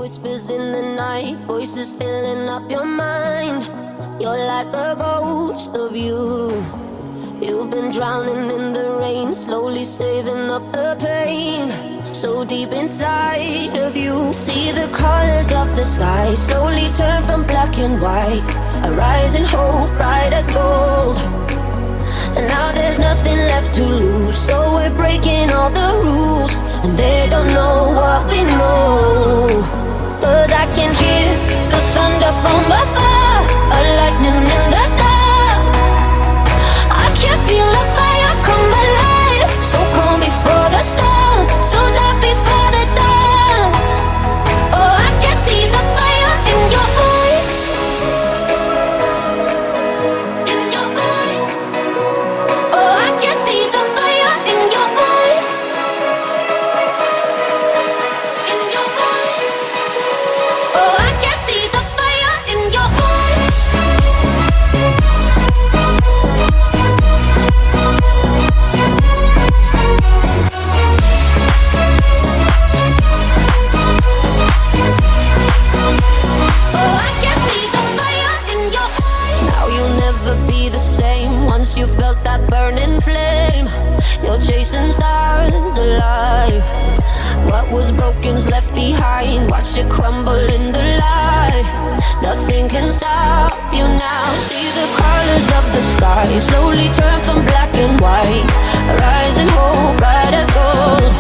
whispers in the night, voices filling up your mind. You're like a ghost of you. You've been drowning in the rain, slowly saving up the pain. So deep inside of you, see the colors of the sky slowly turn from black and white. A rising hope, bright as gold. And now there's nothing left to lose, so we're breaking all the rules. And they don't know what we know, 'cause I can hear the thunder from afar, a lightning in the dark. I can feel the fire come alive, so calm before the storm, so dark before the dawn. Oh, I can see the fire in your eyes, in your eyes. Oh, I can see the fire in your eyes, in your eyes. Oh, I can see the fire in your eyes. Once you felt that burning flame, you're chasing stars alive. What was broken's left behind, watch it crumble in the light. Nothing can stop you now. See the colors of the sky slowly turn from black and white. A rising hope, bright as gold.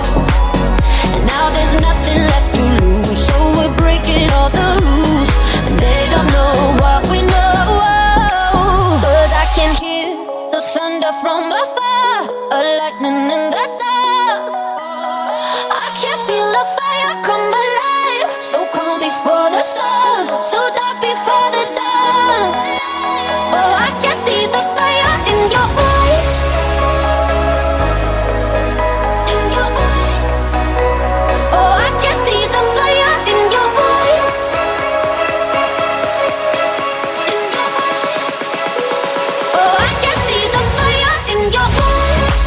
And now there's nothing left to lose, so we're breaking all the rules. And they don't know what we know, 'cause I can hear the thunder from afar, a lightning in the dark. I can feel the fire come alive, so calm before the storm, so dark before the dawn. Oh, I can see the fire in your eyes, in your eyes. Oh, I can see the fire in your eyes, in your eyes. Oh, I can see the fire in your eyes.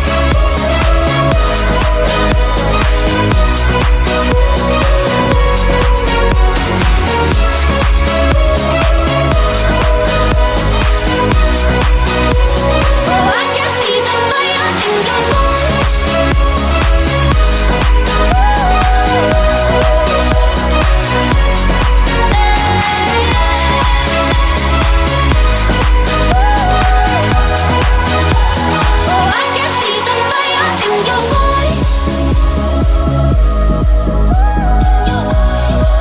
Oh, I can see the fire in your eyes. Oh, I can see the fire in your eyes, in your eyes.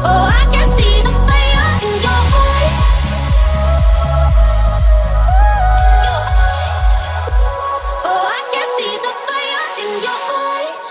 Oh, I can see the fire in your eyes, in your eyes. Oh, I can see the fire in your eyes.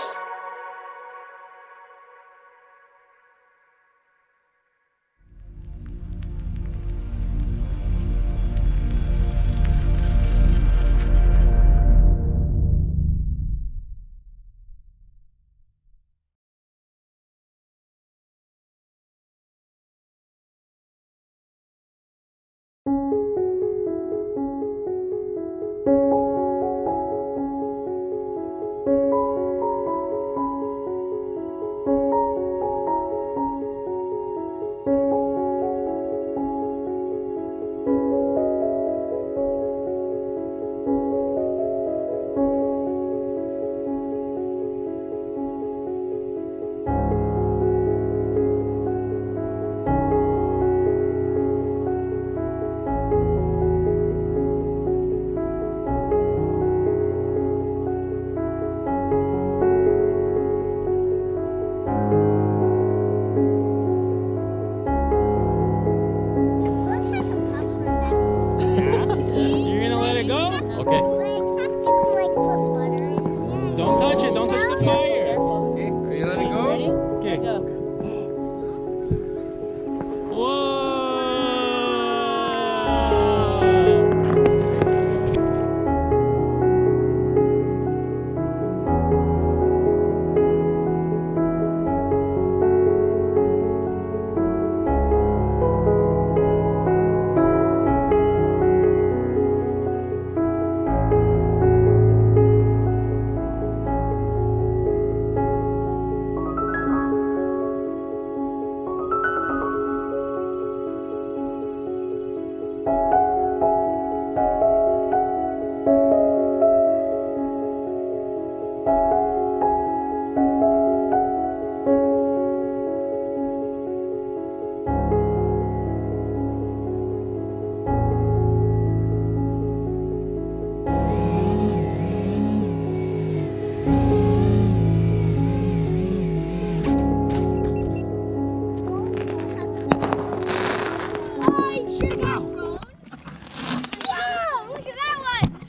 You're gonna let it go? Okay.